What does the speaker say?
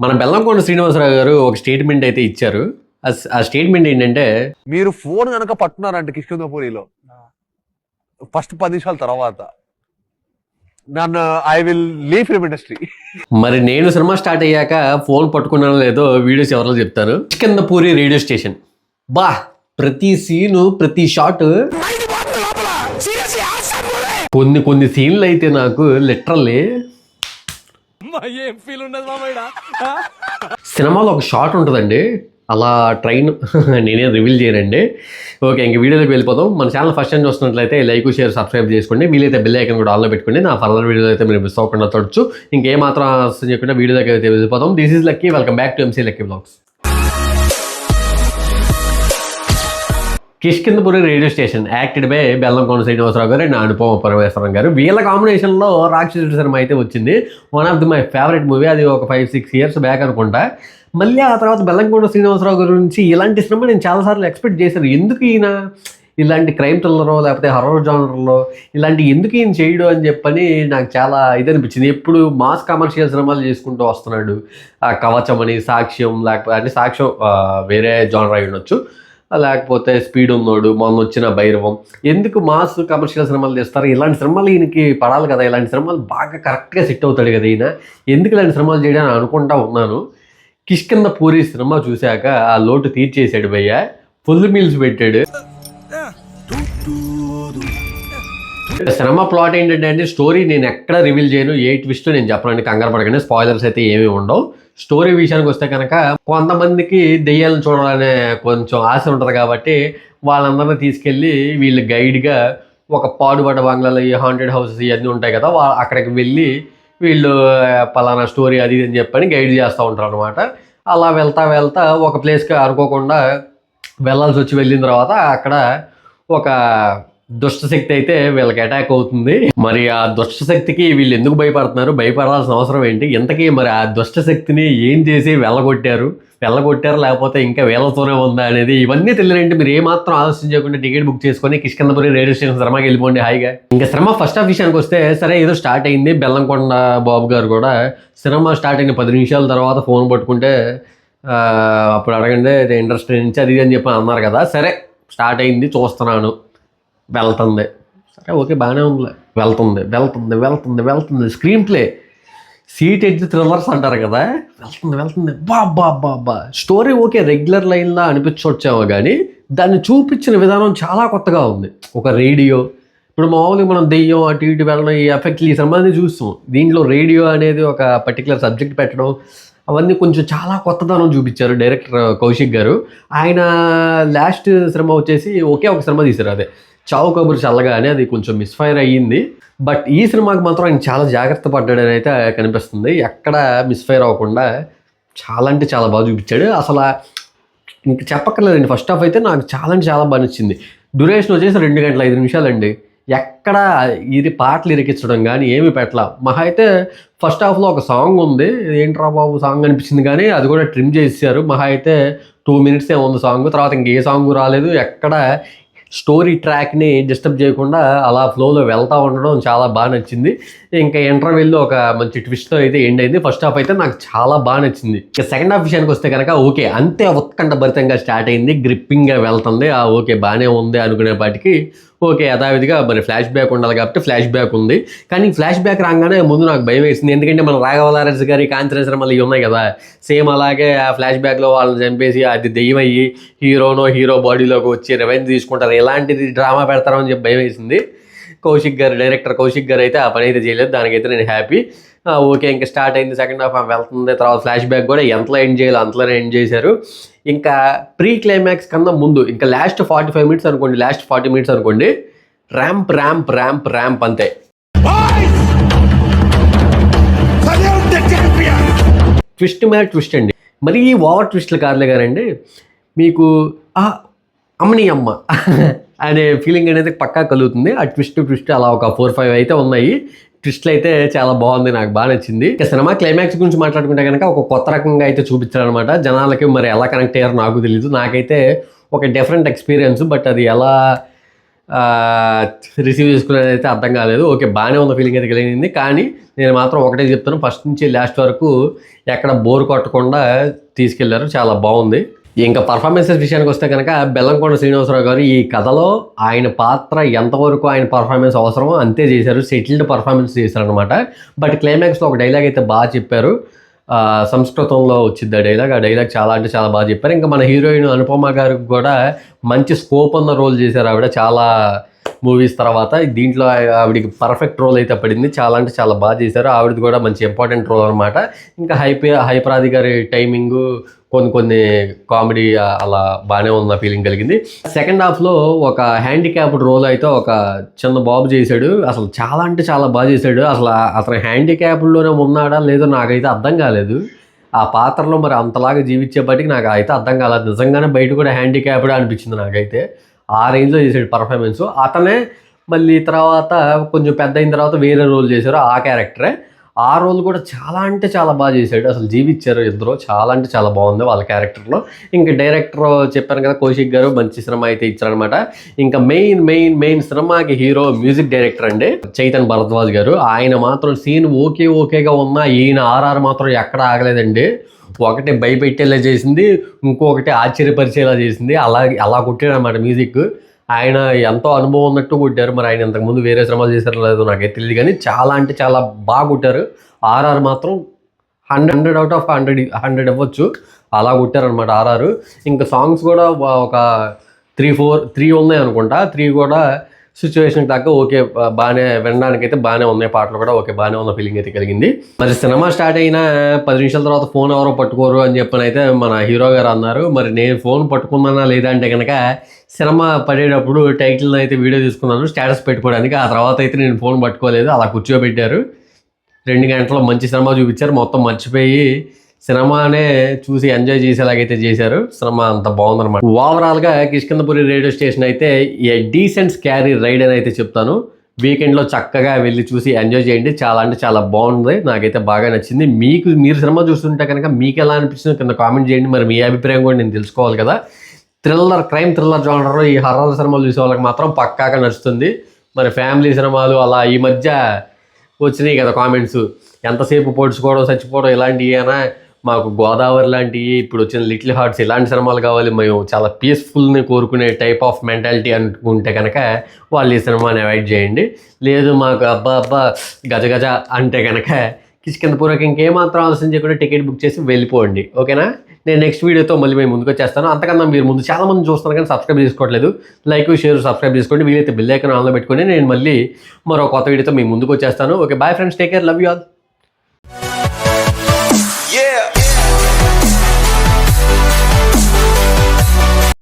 మన బెల్లంకొండ శ్రీనివాసరావు గారు ఒక స్టేట్మెంట్ అయితే ఇచ్చారు. ఆ స్టేట్మెంట్ ఏంటంటే, మీరు ఫోన్ కనుక పట్టున్నారంటే కిష్కిందపూరిలో ఫస్ట్ 10 నిమిషాల తర్వాత నన్ను I will leave film industry. మరి నేను సినిమా స్టార్ట్ అయ్యాక ఫోన్ పట్టుకున్నానో లేదో వీడియోస్ ఎవరో చెప్తాను. కిష్కిందపూరి రేడియో స్టేషన్ బా, ప్రతి సీను ప్రతి షాట్, కొన్ని సీన్లు అయితే నాకు లిటరల్లీ సినిమాలో ఒక షాట్ ఉంటుందండి, అలా ట్రైన్ నేనేం రివీల్ చేయనండి. ఓకే, ఇంక వీడియోలోకి వెళ్ళిపోతాం. మన ఛానల్ ఫస్ట్ టైం చూస్తున్నట్లయితే లైక్, షేర్, సబ్స్క్రైబ్ చేసుకోండి. వీలైతే బెల్ ఐకాన్ కూడా ఆన్లో పెట్టుకోండి. నా ఫర్దర్ వీడియోలో అయితే మీరు మిస్ అవ్వకుండా చూడొచ్చు. ఇంకేమాత్రం ఆలస్యం చేయకుండా వీడియోలోకి అయితే వెళ్ళిపోతాం. This is Lucky, welcome back to MC Lucky vlogs. Kishkindhapuri radio station acted by Bellamkonda Srinivasarao garu and Anupama Parameswaram గారు. వీళ్ళ కాంబినేషన్లో రాక్షసుడి సినిమా అయితే వచ్చింది. One of the my favourite movie. అది ఒక 5-6 ఇయర్స్ బ్యాక్ అనుకుంటా. మళ్ళీ ఆ తర్వాత బెల్లంకొండ శ్రీనివాసరావు గారి నుంచి ఇలాంటి సినిమా నేను చాలాసార్లు ఎక్స్పెక్ట్ చేశాను. ఎందుకు ఈయన ఇలాంటి క్రైమ్ థ్రిల్లరో లేకపోతే హర్రర్ జానర్లో ఇలాంటి ఎందుకు ఈయన చేయడు అని చెప్పని నాకు చాలా ఇది అనిపించింది. ఎప్పుడు మాస్ కమర్షియల్ సినిమాలు చేసుకుంటూ వస్తున్నాడు. కవచం అని, సాక్ష్యం, లేకపోతే అంటే సాక్ష్యం వేరే జానర్ అయి ఉండొచ్చు, లేకపోతే స్పీడ్ ఉన్నోడు, మొన్న వచ్చిన భైరవం. ఎందుకు మాస్ కమర్షియల్ సినిమాలు చేస్తారు? ఇలాంటి సినిమాలు ఈయనకి పడాలి కదా, ఇలాంటి సినిమాలు బాగా కరెక్ట్గా సెట్ అవుతాడు కదా ఈయన, ఎందుకు ఇలాంటి సినిమాలు చేయడానికి అనుకుంటా ఉన్నాను. కిష్కిందపూరి సినిమా చూశాక ఆ లోటు తీర్చేసాడు భయ్య. ఫుల్ మీల్స్ పెట్టాడు. సినిమా ప్లాట్ ఏంటంటే అండి, స్టోరీ నేను ఎక్కడ రివీల్ చేయను, ఏ ట్విస్ట్ నేను చెప్పడానికి కంగారు పడకండి. స్పాయిలర్స్ అయితే ఏమీ ఉండవు. స్టోరీ విషయానికి వస్తే కనుక కొంతమందికి దెయ్యాలను చూడాలనే కొంచెం ఆశ ఉంటుంది కాబట్టి వాళ్ళందరినీ తీసుకెళ్ళి వీళ్ళు గైడ్గా ఒక పాడుబడ్డ బంగ్లాలు, ఈ హాంటెడ్ హౌసెస్ ఇవన్నీ ఉంటాయి కదా, అక్కడికి వెళ్ళి వీళ్ళు పలానా స్టోరీ అది అని చెప్పని గైడ్ చేస్తూ ఉంటారు అనమాట. అలా వెళ్తా ఒక ప్లేస్కి అనుకోకుండా వెళ్ళాల్సి వచ్చి వెళ్ళిన తర్వాత అక్కడ ఒక దుష్టశక్తి అయితే వీళ్ళకి అటాక్ అవుతుంది. మరి ఆ దుష్టశక్తికి వీళ్ళు ఎందుకు భయపడుతున్నారు, భయపడాల్సిన అవసరం ఏంటి, ఇంతకీ మరి ఆ దుష్టశక్తిని ఏం చేసి వెళ్ళగొట్టారు లేకపోతే ఇంకా వేలతోనే ఉందా అనేది ఇవన్నీ తెలియనంటే మీరు ఏమాత్రం ఆలోచన చేయకుండా టికెట్ బుక్ చేసుకొని కిష్కిందపూరి రేడియో స్టేషన్ సినిమాకి వెళ్ళిపోండి హాయిగా. ఇంకా సినిమా ఫస్ట్ హాఫ్ విషయానికి వస్తే సరే ఏదో స్టార్ట్ అయింది. బెల్లంకొండ బాబు గారు కూడా సినిమా స్టార్ట్ అయిన 10 నిమిషాల తర్వాత ఫోన్ పట్టుకుంటే అప్పుడు అడగండి ఇండస్ట్రీ నుంచి అది అని చెప్పి అన్నారు కదా. సరే స్టార్ట్ అయింది, చూస్తున్నాను, వెళ్తుంది. సరే ఓకే, బాగానే ఉంది. వెళ్తుంది. Screen play seat edge thrillers అంటారు కదా, వెళ్తుంది. బా స్టోరీ ఓకే, రెగ్యులర్ లైన్లా అనిపించవచ్చామో కానీ దాన్ని చూపించిన విధానం చాలా కొత్తగా ఉంది. ఒక రేడియో, ఇప్పుడు మామూలుగా మనం దెయ్యం అటు ఇటు వెళ్ళడం, ఈ ఎఫెక్ట్లు ఈ సినిమాని చూస్తాం. దీంట్లో రేడియో అనేది ఒక పర్టికులర్ సబ్జెక్ట్ పెట్టడం, అవన్నీ కొంచెం చాలా కొత్తదనం చూపించారు డైరెక్టర్ కౌశిక్ గారు. ఆయన లాస్ట్ సినిమా వచ్చేసి ఒకే ఒక సినిమా తీశారు, అదే చావు కబురు చల్లగా అని. అది కొంచెం మిస్ఫైర్ అయ్యింది. బట్ ఈ సినిమాకి మాత్రం ఆయన చాలా జాగ్రత్త పడ్డాడని అయితే కనిపిస్తుంది. ఎక్కడ మిస్ఫైర్ అవ్వకుండా చాలా అంటే చాలా బాగా చూపించాడు. అసలు ఇంక చెప్పక్కర్లేదండి. ఫస్ట్ హాఫ్ అయితే నాకు చాలా అంటే చాలా బాగా నచ్చింది. డ్యూరేషన్ వచ్చేసి 2 గంటల 5 నిమిషాలండి. ఎక్కడ ఇది పాటలు ఇరికించడం కానీ ఏమి పెట్టలా. మహా అయితే ఫస్ట్ హాఫ్లో ఒక సాంగ్ ఉంది, ఏంట్రా బాబు సాంగ్ అనిపించింది, కానీ అది కూడా ట్రిమ్ చేశారు. మహా అయితే 2 మినిట్సే ఉంది సాంగ్. తర్వాత ఇంకే సాంగ్ రాలేదు. ఎక్కడ స్టోరీ ట్రాక్ని డిస్టర్బ్ చేయకుండా అలా ఫ్లోలో వెళ్తూ ఉండడం చాలా బాగా నచ్చింది. ఇంకా ఇంటర్వెల్లో ఒక మంచి ట్విస్ట్తో అయితే ఎండ్ అయింది. ఫస్ట్ హాఫ్ అయితే నాకు చాలా బాగా నచ్చింది. ఇక సెకండ్ హాఫ్ విషయానికి వస్తే కనుక ఓకే, అంతే ఉత్కంఠభరితంగా స్టార్ట్ అయింది, గ్రిప్పింగ్గా వెళ్తుంది. ఓకే బాగానే ఉంది అనుకునేపాటికి ఓకే యథావిధిగా మరి ఫ్లాష్ బ్యాక్ ఉండాలి కాబట్టి ఫ్లాష్ బ్యాక్ ఉంది. కానీ ఫ్లాష్ బ్యాక్ రాగానే ముందు నాకు భయం వేసింది. ఎందుకంటే మన రాఘవలారెడ్డి గారి కాంచన సినిమాలు ఇవి ఉన్నాయి కదా, సేమ్ అలాగే ఆ ఫ్లాష్ బ్యాక్లో వాళ్ళని చంపేసి అది దెయ్యం అయ్యి హీరో బాడీలోకి వచ్చి రెవెన్యూ తీసుకుంటారు, ఎలాంటిది డ్రామా పెడతారో అని చెప్పి భయం వేసింది. డైరెక్టర్ కౌశిక్ గారు అయితే ఆ పని అయితే చేయలేదు. దానికైతే నేను హ్యాపీ. ఓకే ఇంకా స్టార్ట్ అయింది, సెకండ్ హాఫ్ వెళ్తుంది. తర్వాత ఫ్లాష్ బ్యాక్ కూడా ఎంతలో ఎండ్ చేయాలో అంతలోనే ఎండ్ చేశారు. ఇంకా ప్రీ క్లైమాక్స్ కన్నా ముందు ఇంకా లాస్ట్ 45 మినిట్స్ అనుకోండి, లాస్ట్ 40 మినిట్స్ అనుకోండి, ర్యాంప్ అంతే. ట్విస్ట్ మీద ట్విస్ట్ అండి. మరీ ఓవర్ ట్విస్ట్లు కాదులే కానండి, మీకు అమ్మని అమ్మ అనే ఫీలింగ్ అనేది పక్కా కలుగుతుంది. ఆ ట్విస్ట్ అలా ఒక 4-5 అయితే ఉన్నాయి. ట్విస్ట్లు అయితే చాలా బాగుంది, నాకు బాగా నచ్చింది. ఇక సినిమా క్లైమాక్స్ గురించి మాట్లాడుకుంటే కనుక ఒక కొత్త రకంగా అయితే చూపించారనమాట. జనాలకి మరి ఎలా కనెక్ట్ అయ్యారో నాకు తెలియదు. నాకైతే ఒక డిఫరెంట్ ఎక్స్పీరియన్స్. బట్ అది ఎలా రిసీవ్ చేసుకునేది అయితే అర్థం కాలేదు. ఓకే, బాగానే ఉన్న ఫీలింగ్ అయితే కలిగింది. కానీ నేను మాత్రం ఒకటే చెప్తాను, ఫస్ట్ నుంచి లాస్ట్ వరకు ఎక్కడ బోర్ కొట్టకుండా తీసుకెళ్లారు, చాలా బాగుంది. ఇంకా పర్ఫార్మెన్సెస్ విషయానికి వస్తే కనుక బెల్లంకొండ శ్రీనివాసరావు గారు ఈ కథలో ఆయన పాత్ర ఎంతవరకు ఆయన పర్ఫార్మెన్స్ అవసరమో అంతే చేశారు, సెటిల్డ్ పర్ఫార్మెన్స్ చేశారనమాట. బట్ క్లైమాక్స్లో ఒక డైలాగ్ అయితే బాగా చెప్పారు, సంస్కృతంలో వచ్చింది ఆ డైలాగ్ చాలా అంటే చాలా బాగా చెప్పారు. ఇంకా మన హీరోయిన్ అనుపమ గారికి కూడా మంచి స్కోప్ ఉన్న రోల్ చేశారు ఆవిడ చాలా మూవీస్ తర్వాత. దీంట్లో ఆవిడకి పర్ఫెక్ట్ రోల్ అయితే పడింది, చాలా అంటే చాలా బాగా చేశారు. ఆవిడది కూడా మంచి ఇంపార్టెంట్ రోల్ అనమాట. ఇంకా హైపరాది గారి టైమింగు కొన్ని కామెడీ అలా బాగానే ఉన్న ఫీలింగ్ కలిగింది. సెకండ్ హాఫ్లో ఒక హ్యాండిక్యాప్డ్ రోల్ అయితే ఒక చిన్న బాబు చేశాడు, అసలు చాలా అంటే చాలా బాగా చేశాడు. అసలు అతను హ్యాండిక్యాప్డ్లోనే ఉన్నాడా లేదో నాకైతే అర్థం కాలేదు. ఆ పాత్రలో మరి అంతలాగా జీవించేపటికి నాకు అయితే అర్థం కాలేదు. నిజంగానే బయట కూడా హ్యాండిక్యాప్డ్ అనిపించింది నాకైతే. ఆ రేంజ్లో చేశాడు పర్ఫార్మెన్స్. అతనే మళ్ళీ తర్వాత కొంచెం పెద్ద అయిన తర్వాత వేరే రోల్ చేశారు, ఆ క్యారెక్టరే. ఆ రోల్ కూడా చాలా అంటే చాలా బాగా చేశాడు, అసలు జీవించారు ఇద్దరు, చాలా అంటే చాలా బాగుంది వాళ్ళ క్యారెక్టర్లో. ఇంకా డైరెక్టర్ చెప్పాను కదా, కౌశిక్ గారు మంచి సినిమా అయితే ఇచ్చారనమాట. ఇంకా మెయిన్ సినిమాకి హీరో మ్యూజిక్ డైరెక్టర్ అండి చైతన్ భరద్వాజ్ గారు. ఆయన మాత్రం సీన్ ఓకేగా ఉన్నా ఈయన ఆర్ఆర్ మాత్రం ఎక్కడ ఆగలేదండి. ఒకటి భయపెట్టేలా చేసింది, ఇంకొకటి ఆశ్చర్యపరిచేలా చేసింది, అలా కొట్టాడు అనమాట మ్యూజిక్. ఆయన ఎంతో అనుభవం ఉన్నట్టు కొట్టారు. మరి ఆయన ఇంతకుముందు వేరే సినిమాలు చేశారో లేదో నాకైతే తెలియదు, కానీ చాలా అంటే చాలా బాగా కొట్టారు. ఆర్ఆర్ మాత్రం 100 out of 100 ఇవ్వచ్చు, అలా కొట్టారనమాట ఆర్ఆర్. ఇంకా సాంగ్స్ కూడా ఒక 3 ఉన్నాయి అనుకుంటా. 3 కూడా సిచ్యువేషన్కి తగ్గ ఓకే, బాగానే వినడానికి అయితే బాగానే ఉన్నాయి, పాటలు కూడా ఓకే బాగానే ఉన్న ఫీలింగ్ అయితే కలిగింది. మరి సినిమా స్టార్ట్ అయిన 10 నిమిషాల తర్వాత ఫోన్ ఎవరో పట్టుకోరు అని చెప్పని అయితే మన హీరో గారు అన్నారు. మరి నేను ఫోన్ పట్టుకున్నానా లేదా అంటే కనుక సినిమా పడేటప్పుడు టైటిల్ అయితే వీడియో తీసుకున్నాను స్టేటస్ పెట్టుకోవడానికి. ఆ తర్వాత అయితే నేను ఫోన్ పట్టుకోలేదు, అలా కూర్చోబెట్టారు. 2 గంటలు మంచి సినిమా చూపించారు, మొత్తం మర్చిపోయి సినిమానే చూసి ఎంజాయ్ చేసేలాగైతే చేశారు. సినిమా అంత బాగుందన్నమాట. ఓవరాల్గా కిష్కింధపురి రేడియో స్టేషన్ అయితే ఏ డీసెంట్ స్కారీ రైడ్ అని అయితే చెప్తాను. వీకెండ్లో చక్కగా వెళ్ళి చూసి ఎంజాయ్ చేయండి, చాలా అంటే చాలా బాగుంది, నాకైతే బాగా నచ్చింది. మీరు సినిమా చూస్తుంటే కనుక మీకు ఎలా అనిపించిందో కింద కామెంట్ చేయండి. మరి మీ అభిప్రాయం కూడా నేను తెలుసుకోవాలి కదా. క్రైమ్ థ్రిల్లర్ జానర్లో ఈ హర్రర్ సినిమాలు చూసే వాళ్ళకి మాత్రం పక్కాగా నచ్చుతుంది. మరి ఫ్యామిలీ సినిమాలు అలా ఈ మధ్య వచ్చినాయి కదా కామెంట్స్, ఎంతసేపు పొడుచుకోవడం చచ్చిపోవడం ఇలాంటివి అయినా మాకు గోదావరి లాంటివి, ఇప్పుడు వచ్చిన లిటిల్ హార్ట్స్ ఇలాంటి సినిమాలు కావాలి, మేము చాలా పీస్ఫుల్ని కోరుకునే టైప్ ఆఫ్ మెంటాలిటీ అనుకుంటే కనుక వాళ్ళు ఈ సినిమాని అవాయిడ్ చేయండి. లేదు మాకు అబ్బా గజ అంటే కనుక కిష్కింధపురికి ఇంకేమాత్రం ఆలోచన చేయకుండా టికెట్ బుక్ చేసి వెళ్ళిపోండి, ఓకేనా. నేను నెక్స్ట్ వీడియోతో మళ్ళీ మేము ముందుకు వచ్చేస్తాను. అంతకన్నా మీరు ముందు చాలా మంది చూస్తున్నారు కానీ సబ్స్క్రైబ్ చేసుకోవట్లేదు. లైక్ షేర్ సబ్స్క్రైబ్ చేసుకోండి, వీలైతే బెల్ ఐకాన్ ఆన్లో పెట్టుకొని నేను మళ్ళీ మరో కొత్త వీడియోతో మీ ముందుకు వచ్చేస్తాను. Okay, bye friends, take care, love you all.